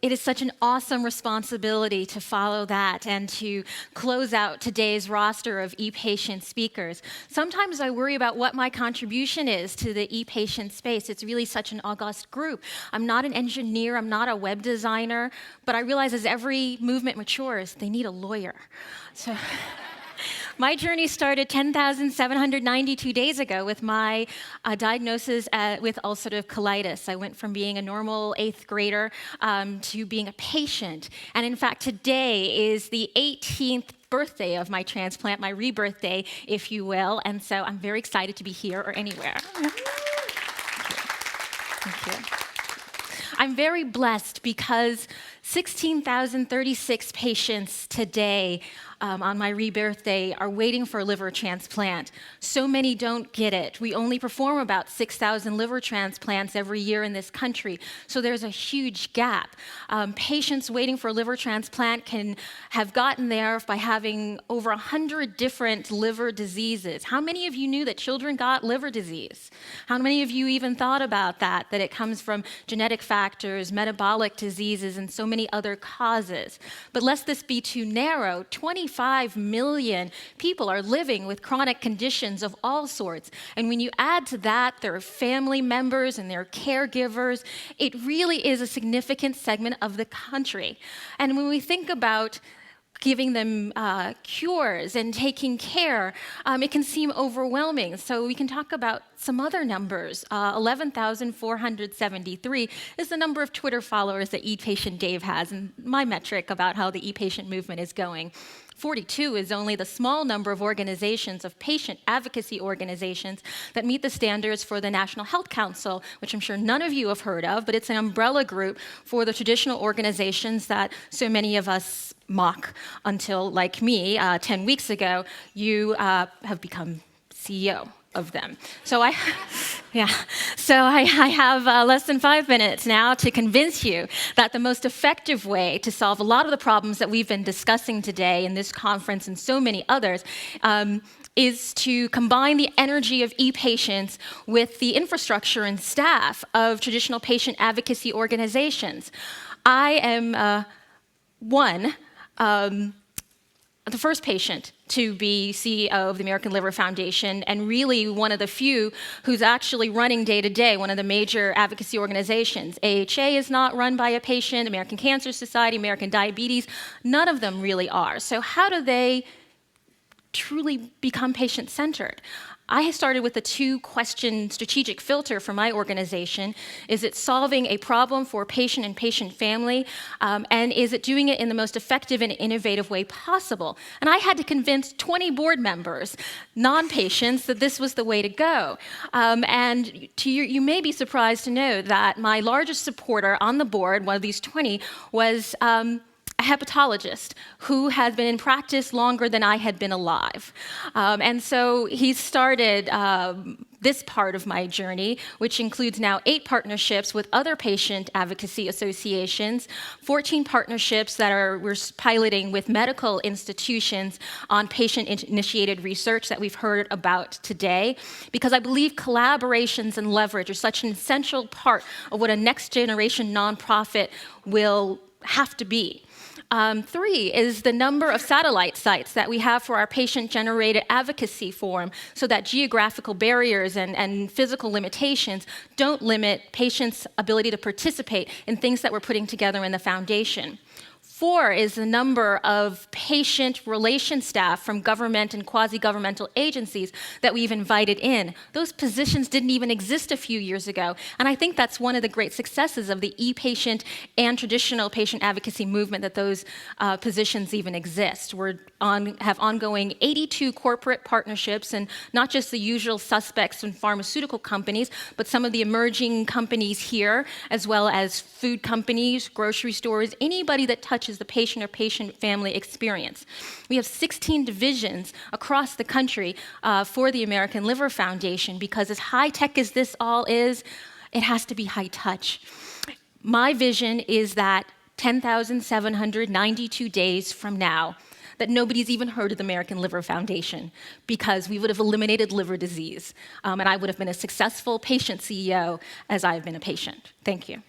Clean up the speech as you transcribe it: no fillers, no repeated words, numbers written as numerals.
It is such an awesome responsibility to follow that and to close out today's roster of e-patient speakers. Sometimes I worry about what my contribution is to the e-patient space. It's really such an august group. I'm not an engineer, I'm not a web designer, but I realize as every movement matures, they need a lawyer. So my journey started 10,792 days ago with my diagnosis with ulcerative colitis. I went from being a normal 8th grader to being a patient. And in fact, today is the 18th birthday of my transplant, my rebirth day, if you will. And so I'm very excited to be here or anywhere. Thank you. I'm very blessed because 16,036 patients today on my rebirth day are waiting for a liver transplant. So many don't get it. We only perform about 6,000 liver transplants every year in this country, so there's a huge gap. Patients waiting for a liver transplant can have gotten there by having over 100 different liver diseases. How many of you knew that children got liver disease? How many of you even thought about that it comes from genetic factors, metabolic diseases, and so many other causes? But lest this be too narrow, 25 million people are living with chronic conditions of all sorts. And when you add to that their family members and their caregivers, it really is a significant segment of the country. And when we think about giving them cures and taking care, it can seem overwhelming. So we can talk about some other numbers. 11,473 is the number of Twitter followers that ePatient Dave has, and my metric about how the ePatient movement is going. 42 is only the small number of organizations, of patient advocacy organizations, that meet the standards for the National Health Council, which I'm sure none of you have heard of, but it's an umbrella group for the traditional organizations that so many of us mock until, like me, 10 weeks ago, you have become CEO of them. So I have less than 5 minutes now to convince you that the most effective way to solve a lot of the problems that we've been discussing today in this conference and so many others is to combine the energy of e-patients with the infrastructure and staff of traditional patient advocacy organizations. I am the first patient to be CEO of the American Liver Foundation, and really one of the few who's actually running day to day one of the major advocacy organizations. AHA is not run by a patient, American Cancer Society, American Diabetes, none of them really are. So how do they truly become patient-centered? I started with a 2-question strategic filter for my organization. Is it solving a problem for patient and patient family? And is it doing it in the most effective and innovative way possible? And I had to convince 20 board members, non-patients, that this was the way to go. And you may be surprised to know that my largest supporter on the board, one of these 20, was a hepatologist who had been in practice longer than I had been alive. And so he started this part of my journey, which includes now 8 partnerships with other patient advocacy associations, 14 partnerships that we're piloting with medical institutions on patient-initiated research that we've heard about today, because I believe collaborations and leverage are such an essential part of what a next-generation nonprofit will have to be. 3 is the number of satellite sites that we have for our patient-generated advocacy forum, so that geographical barriers and physical limitations don't limit patients' ability to participate in things that we're putting together in the foundation. 4 is the number of patient relation staff from government and quasi-governmental agencies that we've invited in. Those positions didn't even exist a few years ago, and I think that's one of the great successes of the e-patient and traditional patient advocacy movement, that those positions even exist. We have ongoing 82 corporate partnerships, and not just the usual suspects in pharmaceutical companies, but some of the emerging companies here, as well as food companies, grocery stores, anybody that touches the patient or patient family experience. We have 16 divisions across the country for the American Liver Foundation, because as high-tech as this all is, it has to be high-touch. My vision is that 10,792 days from now, that nobody's even heard of the American Liver Foundation, because we would have eliminated liver disease, and I would have been a successful patient CEO as I've been a patient. Thank you.